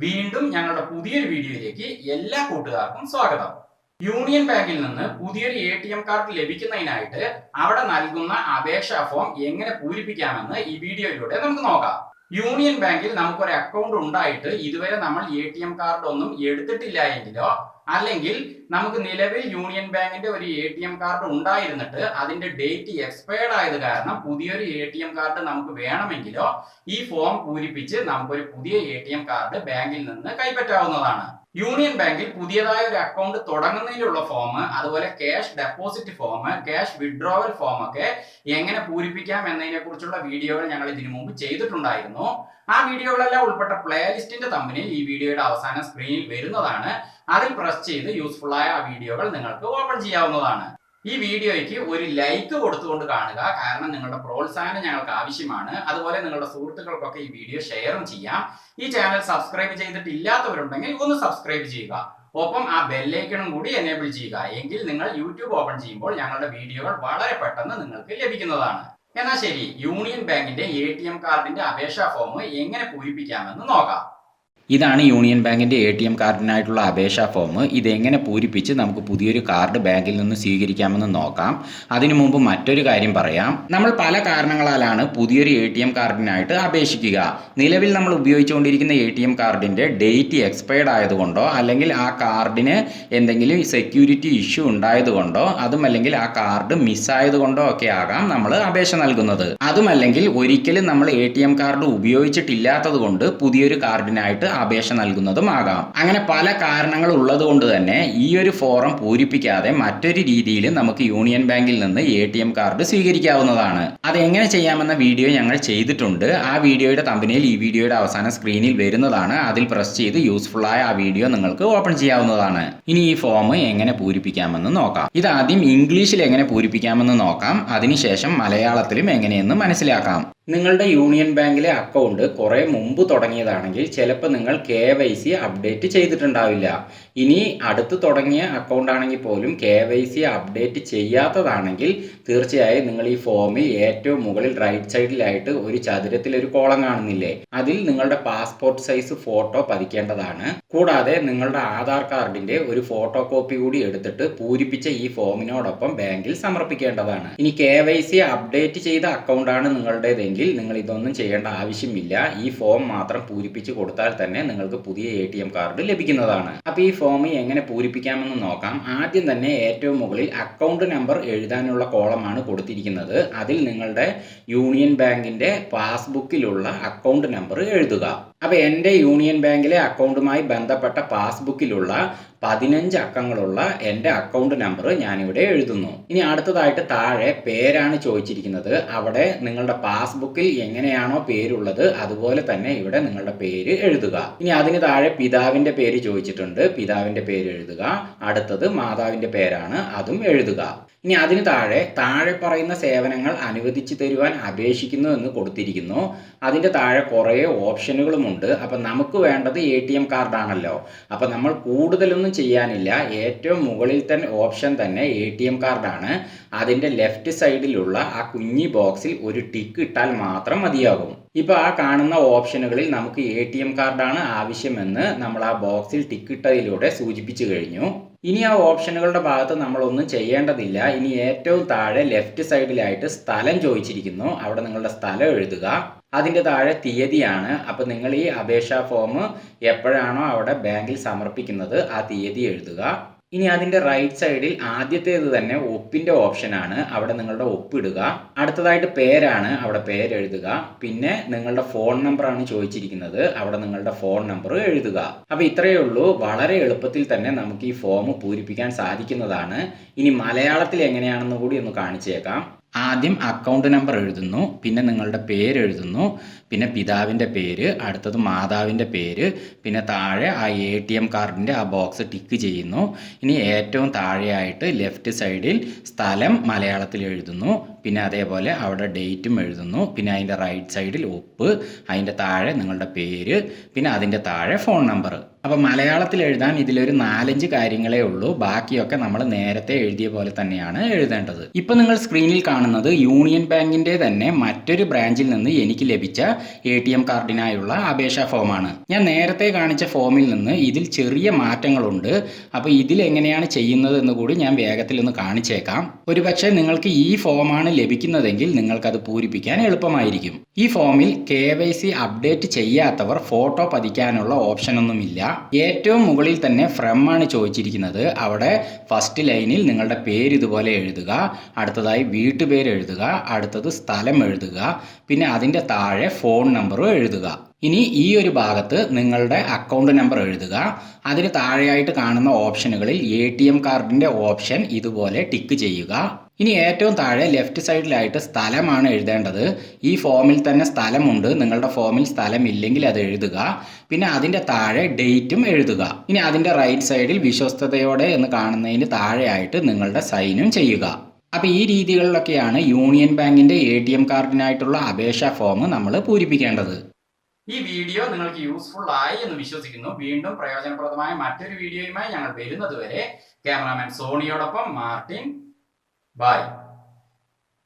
വീണ്ടും ഞങ്ങളുടെ പുതിയൊരു വീഡിയോയിലേക്ക് എല്ലാ കൂട്ടുകാർക്കും സ്വാഗതം. യൂണിയൻ ബാങ്കിൽ നിന്ന് പുതിയൊരു ATM കാർഡ് ലഭിക്കുന്നതിനായിട്ട് അവിടെ നൽകുന്ന അപേക്ഷാ ഫോം എങ്ങനെ പൂരിപ്പിക്കാമെന്ന് ഈ വീഡിയോയിലൂടെ നമുക്ക് നോക്കാം. യൂണിയൻ ബാങ്കിൽ നമുക്കൊരു അക്കൗണ്ട് ഉണ്ടായിട്ട് ഇതുവരെ നമ്മൾ ATM കാർഡ് ഒന്നും എടുത്തിട്ടില്ല എങ്കിലോ, അല്ലെങ്കിൽ നമുക്ക് നിലവിൽ യൂണിയൻ ബാങ്കിന്റെ ഒരു ATM കാർഡ് ഉണ്ടായിരുന്നിട്ട് അതിന്റെ ഡേറ്റ് എക്സ്പയർഡ് ആയത് കാരണം പുതിയൊരു ATM കാർഡ് നമുക്ക് വേണമെങ്കിലോ ഈ ഫോം പൂരിപ്പിച്ച് നമുക്കൊരു പുതിയ ATM കാർഡ് ബാങ്കിൽ നിന്ന് കൈപ്പറ്റാവുന്നതാണ്. യൂണിയൻ ബാങ്കിൽ പുതിയതായ ഒരു അക്കൗണ്ട് തുടങ്ങുന്നതിനുള്ള ഫോം, അതുപോലെ cash deposit form, cash withdrawal form ഒക്കെ എങ്ങനെ പൂരിപ്പിക്കാം എന്നതിനെ കുറിച്ചുള്ള വീഡിയോകൾ ഞങ്ങൾ ഇതിനു മുമ്പ് ചെയ്തിട്ടുണ്ടായിരുന്നു. ആ വീഡിയോകളെല്ലാം ഉൾപ്പെട്ട പ്ലേലിസ്റ്റിന്റെ തമ്പനിൽ ഈ വീഡിയോയുടെ അവസാനം സ്ക്രീനിൽ വരുന്നതാണ്. അതിൽ പ്രസ് ചെയ്ത് യൂസ്ഫുൾ ആയ ആ വീഡിയോകൾ നിങ്ങൾക്ക് ഓപ്പൺ ചെയ്യാവുന്നതാണ്. ഈ വീഡിയോയ്ക്ക് ഒരു ലൈക്ക് കൊടുത്തുകൊണ്ട് കാണുക, കാരണം നിങ്ങളുടെ പ്രോത്സാഹനം ഞങ്ങൾക്ക് ആവശ്യമാണ്. അതുപോലെ നിങ്ങളുടെ സുഹൃത്തുക്കൾക്കൊക്കെ ഈ വീഡിയോ ഷെയറും ചെയ്യാം. ഈ ചാനൽ സബ്സ്ക്രൈബ് ചെയ്തിട്ടില്ലാത്തവരുണ്ടെങ്കിൽ ഒന്ന് സബ്സ്ക്രൈബ് ചെയ്യുക. ഒപ്പം ആ ബെല്ലൈക്കണും കൂടി എനേബിൾ ചെയ്യുക. എങ്കിൽ നിങ്ങൾ യൂട്യൂബ് ഓപ്പൺ ചെയ്യുമ്പോൾ ഞങ്ങളുടെ വീഡിയോകൾ വളരെ പെട്ടെന്ന് നിങ്ങൾക്ക് ലഭിക്കുന്നതാണ്. എന്നാൽ ശരി, യൂണിയൻ ബാങ്കിന്റെ ATM കാർഡിന്റെ അപേക്ഷാ ഫോം എങ്ങനെ പൂരിപ്പിക്കാമെന്ന് നോക്കാം. ഇതാണ് യൂണിയൻ ബാങ്കിൻ്റെ ATM കാർഡിനായിട്ടുള്ള അപേക്ഷാ ഫോം. ഇതെങ്ങനെ പൂരിപ്പിച്ച് നമുക്ക് പുതിയൊരു കാർഡ് ബാങ്കിൽ നിന്ന് സ്വീകരിക്കാമെന്ന് നോക്കാം. അതിനു മുമ്പ് മറ്റൊരു കാര്യം പറയാം. നമ്മൾ പല കാരണങ്ങളാലാണ് പുതിയൊരു ATM കാർഡിനായിട്ട് അപേക്ഷിക്കുക. നിലവിൽ നമ്മൾ ഉപയോഗിച്ചുകൊണ്ടിരിക്കുന്ന ATM കാർഡിൻ്റെ ഡേറ്റ് എക്സ്പയർഡ് ആയതുകൊണ്ടോ, അല്ലെങ്കിൽ ആ കാർഡിന് എന്തെങ്കിലും സെക്യൂരിറ്റി ഇഷ്യൂ ഉണ്ടായതുകൊണ്ടോ, അതുമല്ലെങ്കിൽ ആ കാർഡ് മിസ്സായതുകൊണ്ടോ ഒക്കെ ആകാം നമ്മൾ അപേക്ഷ നൽകുന്നത്. അതുമല്ലെങ്കിൽ ഒരിക്കലും നമ്മൾ ATM കാർഡ് ഉപയോഗിച്ചിട്ടില്ലാത്തത് കൊണ്ട് പുതിയൊരു കാർഡിനായിട്ട് അപേക്ഷ നൽകുന്നതുമാകാം. അങ്ങനെ പല കാരണങ്ങൾ ഉള്ളത് കൊണ്ട് തന്നെ ഈ ഒരു ഫോറം പൂരിപ്പിക്കാതെ മറ്റൊരു രീതിയിൽ നമുക്ക് യൂണിയൻ ബാങ്കിൽ നിന്ന് ATM കാർഡ് സ്വീകരിക്കാവുന്നതാണ്. അത് എങ്ങനെ ചെയ്യാമെന്ന വീഡിയോ ഞങ്ങൾ ചെയ്തിട്ടുണ്ട്. ആ വീഡിയോയുടെ തമ്പനയിൽ ഈ വീഡിയോയുടെ അവസാനം സ്ക്രീനിൽ വരുന്നതാണ്. അതിൽ പ്രസ് ചെയ്ത് യൂസ്ഫുൾ ആയ ആ വീഡിയോ നിങ്ങൾക്ക് ഓപ്പൺ ചെയ്യാവുന്നതാണ്. ഇനി ഈ ഫോം എങ്ങനെ പൂരിപ്പിക്കാമെന്ന് നോക്കാം. ഇത് ആദ്യം ഇംഗ്ലീഷിൽ എങ്ങനെ പൂരിപ്പിക്കാമെന്ന് നോക്കാം. അതിനുശേഷം മലയാളത്തിലും എങ്ങനെയെന്ന് മനസ്സിലാക്കാം. നിങ്ങളുടെ യൂണിയൻ ബാങ്കിലെ അക്കൗണ്ട് കുറേ മുമ്പ് തുടങ്ങിയതാണെങ്കിൽ ചിലപ്പോൾ നിങ്ങൾ KYC അപ്ഡേറ്റ് ചെയ്തിട്ടുണ്ടാവില്ല. ഇനി അടുത്ത് തുടങ്ങിയ അക്കൗണ്ട് ആണെങ്കിൽ പോലും KYC അപ്ഡേറ്റ് ചെയ്യാത്തതാണെങ്കിൽ തീർച്ചയായും നിങ്ങൾ ഈ ഫോമിൽ ഏറ്റവും മുകളിൽ റൈറ്റ് സൈഡിലായിട്ട് ഒരു ചതുരത്തിലൊരു കോളം കാണുന്നില്ലേ, അതിൽ നിങ്ങളുടെ പാസ്പോർട്ട് സൈസ് ഫോട്ടോ പതിക്കേണ്ടതാണ്. കൂടാതെ നിങ്ങളുടെ ആധാർ കാർഡിന്റെ ഒരു ഫോട്ടോ കോപ്പി കൂടി എടുത്തിട്ട് പൂരിപ്പിച്ച ഈ ഫോമിനോടൊപ്പം ബാങ്കിൽ സമർപ്പിക്കേണ്ടതാണ്. ഇനി KYC അപ്ഡേറ്റ് ചെയ്ത അക്കൗണ്ടാണ് നിങ്ങളുടേതെങ്കിൽ നിങ്ങൾ ഇതൊന്നും ചെയ്യേണ്ട ആവശ്യമില്ല. ഈ ഫോം മാത്രം പൂരിപ്പിച്ച് കൊടുത്താൽ തന്നെ നിങ്ങൾക്ക് പുതിയ ATM കാർഡ് ലഭിക്കുന്നതാണ്. അപ്പോൾ ഈ ഫോം എങ്ങനെ പൂരിപ്പിക്കാമെന്ന് നോക്കാം. ആദ്യം തന്നെ ഏറ്റവും മുകളിൽ അക്കൗണ്ട് നമ്പർ എഴുതാനുള്ള കോളമാണ് കൊടുത്തിരിക്കുന്നത്. അതിൽ നിങ്ങളുടെ യൂണിയൻ ബാങ്കിന്റെ പാസ്ബുക്കിലുള്ള അക്കൗണ്ട് നമ്പർ എഴുതുക. അപ്പോൾ എൻ്റെ യൂണിയൻ ബാങ്കിലെ അക്കൗണ്ടുമായി ബന്ധപ്പെട്ട പാസ്ബുക്കിലുള്ള 15 അക്കങ്ങളുള്ള എൻ്റെ അക്കൗണ്ട് നമ്പർ ഞാനിവിടെ എഴുതുന്നു. ഇനി അടുത്തതായിട്ട് താഴെ പേരാണ് ചോദിച്ചിരിക്കുന്നത്. അവിടെ നിങ്ങളുടെ പാസ്ബുക്കിൽ എങ്ങനെയാണോ പേരുള്ളത് അതുപോലെ തന്നെ ഇവിടെ നിങ്ങളുടെ പേര് എഴുതുക. ഇനി അതിന് താഴെ പിതാവിൻ്റെ പേര് ചോദിച്ചിട്ടുണ്ട്. പിതാവിൻ്റെ പേര് എഴുതുക. അടുത്തത് മാതാവിൻ്റെ പേരാണ്, അതും എഴുതുക. ഇനി അതിന് താഴെ പറയുന്ന സേവനങ്ങൾ അനുവദിച്ചു തരുവാൻ അപേക്ഷിക്കുന്നു എന്ന് കൊടുത്തിരിക്കുന്നു. അതിൻ്റെ താഴെ കുറേ ഓപ്ഷനുകളുമുണ്ട്. അപ്പം നമുക്ക് വേണ്ടത് ATM കാർഡാണല്ലോ. അപ്പം നമ്മൾ കൂടുതലൊന്നും ചെയ്യാനില്ല. ഏറ്റവും മുകളിൽ തന്നെ ഓപ്ഷൻ തന്നെ ATM കാർഡാണ്. അതിൻ്റെ ലെഫ്റ്റ് സൈഡിലുള്ള ആ കുഞ്ഞി ബോക്സിൽ ഒരു ടിക്ക് ഇട്ടാൽ മാത്രം മതിയാകും. ഇപ്പോൾ ആ കാണുന്ന ഓപ്ഷനുകളിൽ നമുക്ക് ATM കാർഡാണ് ആവശ്യമെന്ന് നമ്മൾ ആ ബോക്സിൽ ടിക്ക് ഇട്ടതിലൂടെ സൂചിപ്പിച്ചു കഴിഞ്ഞു. ഇനി ആ ഓപ്ഷനുകളുടെ ഭാഗത്ത് നമ്മളൊന്നും ചെയ്യേണ്ടതില്ല. ഇനി ഏറ്റവും താഴെ ലെഫ്റ്റ് സൈഡിലായിട്ട് സ്ഥലം ചോദിച്ചിരിക്കുന്നു. അവിടെ നിങ്ങളുടെ സ്ഥലം എഴുതുക. അതിൻ്റെ താഴെ തീയതിയാണ്. അപ്പോൾ നിങ്ങൾ ഈ അപേക്ഷാ ഫോം എപ്പോഴാണോ അവിടെ ബാങ്കിൽ സമർപ്പിക്കുന്നത് ആ തീയതി എഴുതുക. ഇനി അതിൻ്റെ റൈറ്റ് സൈഡിൽ ആദ്യത്തേത് തന്നെ ഒപ്പിൻ്റെ ഓപ്ഷനാണ്. അവിടെ നിങ്ങളുടെ ഒപ്പിടുക. അടുത്തതായിട്ട് പേരാണ്, അവിടെ പേരെഴുതുക. പിന്നെ നിങ്ങളുടെ ഫോൺ നമ്പറാണ് ചോദിച്ചിരിക്കുന്നത്. അവിടെ നിങ്ങളുടെ ഫോൺ നമ്പർ എഴുതുക. അപ്പോൾ ഇത്രയേ ഉള്ളൂ. വളരെ എളുപ്പത്തിൽ തന്നെ നമുക്ക് ഈ ഫോം പൂരിപ്പിക്കാൻ സാധിക്കുന്നതാണ്. ഇനി മലയാളത്തിൽ എങ്ങനെയാണെന്ന് കൂടി ഒന്ന് കാണിച്ചേക്കാം. ആദ്യം അക്കൗണ്ട് നമ്പർ എഴുതുന്നു, പിന്നെ നിങ്ങളുടെ പേര് എഴുതുന്നു, പിന്നെ പിതാവിൻ്റെ പേര്, അടുത്തത് മാതാവിൻ്റെ പേര്, പിന്നെ താഴെ ആ ATM കാർഡിൻ്റെ ആ ബോക്സ് ടിക്ക് ചെയ്യുന്നു. ഇനി ഏറ്റവും താഴെയായിട്ട് ലെഫ്റ്റ് സൈഡിൽ സ്ഥലം മലയാളത്തിൽ എഴുതുന്നു, പിന്നെ അതേപോലെ അവിടെ ഡേറ്റും എഴുതുന്നു, പിന്നെ അതിൻ്റെ റൈറ്റ് സൈഡിൽ ഒപ്പ്, അതിൻ്റെ താഴെ നിങ്ങളുടെ പേര്, പിന്നെ അതിൻ്റെ താഴെ ഫോൺ നമ്പർ. അപ്പോൾ മലയാളത്തിൽ എഴുതാൻ ഇതിലൊരു 4-5 കാര്യങ്ങളേ ഉള്ളൂ. ബാക്കിയൊക്കെ നമ്മൾ നേരത്തെ എഴുതിയ പോലെ തന്നെയാണ് എഴുതേണ്ടത്. ഇപ്പം നിങ്ങൾ സ്ക്രീനിൽ കാണുന്നത് യൂണിയൻ ബാങ്കിൻ്റെ തന്നെ മറ്റൊരു ബ്രാഞ്ചിൽ നിന്ന് എനിക്ക് ലഭിച്ച ATM കാർഡിനായുള്ള അപേക്ഷാ ഫോമാണ്. ഞാൻ നേരത്തെ കാണിച്ച ഫോമിൽ നിന്ന് ഇതിൽ ചെറിയ മാറ്റങ്ങളുണ്ട്. അപ്പോൾ ഇതിലെങ്ങനെയാണ് ചെയ്യുന്നത് എന്ന് കൂടി ഞാൻ വേഗത്തിൽ ഒന്ന് കാണിച്ചേക്കാം. ഒരുപക്ഷെ നിങ്ങൾക്ക് ഈ ഫോമാണ് ലഭിക്കുന്നതെങ്കിൽ നിങ്ങൾക്കത് പൂരിപ്പിക്കാൻ എളുപ്പമായിരിക്കും. ഈ ഫോമിൽ KYC അപ്ഡേറ്റ് ചെയ്യാത്തവർ ഫോട്ടോ പതിക്കാനുള്ള ഓപ്ഷനൊന്നുമില്ല. ഏറ്റവും മുകളിൽ തന്നെ ഫ്രം ആണ് ചോദിച്ചിരിക്കുന്നത്. അവിടെ ഫസ്റ്റ് ലൈനിൽ നിങ്ങളുടെ പേര് ഇതുപോലെ എഴുതുക, അടുത്തതായി വീട്ടുപേര് എഴുതുക, അടുത്തത് സ്ഥലം എഴുതുക, പിന്നെ അതിൻ്റെ താഴെ ഫോൺ നമ്പറും എഴുതുക. ഇനി ഈ ഒരു ഭാഗത്ത് നിങ്ങളുടെ അക്കൗണ്ട് നമ്പർ എഴുതുക. അതിന് താഴെയായിട്ട് കാണുന്ന ഓപ്ഷനുകളിൽ ATM കാർഡിൻ്റെ ഓപ്ഷൻ ഇതുപോലെ ടിക്ക് ചെയ്യുക. ഇനി ഏറ്റവും താഴെ ലെഫ്റ്റ് സൈഡിലായിട്ട് സ്ഥലമാണ് എഴുതേണ്ടത്. ഈ ഫോമിൽ തന്നെ സ്ഥലമുണ്ട്, നിങ്ങളുടെ ഫോമിൽ സ്ഥലമില്ലെങ്കിൽ അത് എഴുതുക. പിന്നെ അതിൻ്റെ താഴെ ഡേറ്റും എഴുതുക. ഇനി അതിൻ്റെ റൈറ്റ് സൈഡിൽ വിശ്വസ്തയോടെ എന്ന് കാണുന്നതിന് താഴെയായിട്ട് നിങ്ങളുടെ സൈനും ചെയ്യുക. അപ്പോൾ ഈ രീതികളിലൊക്കെയാണ് യൂണിയൻ ബാങ്കിൻ്റെ ATM കാർഡിനായിട്ടുള്ള അപേക്ഷാ ഫോം നമ്മൾ പൂരിപ്പിക്കേണ്ടത്. ഈ വീഡിയോ നിങ്ങൾക്ക് യൂസ്ഫുൾ ആയി എന്ന് വിശ്വസിക്കുന്നു. വീണ്ടും പ്രയോജനപ്രദമായ മറ്റൊരു വീഡിയോയുമായി ഞങ്ങൾ വരുന്നത് വരെ ക്യാമറാമാൻ സോണിയോടൊപ്പം മാർട്ടിൻ. ബൈ.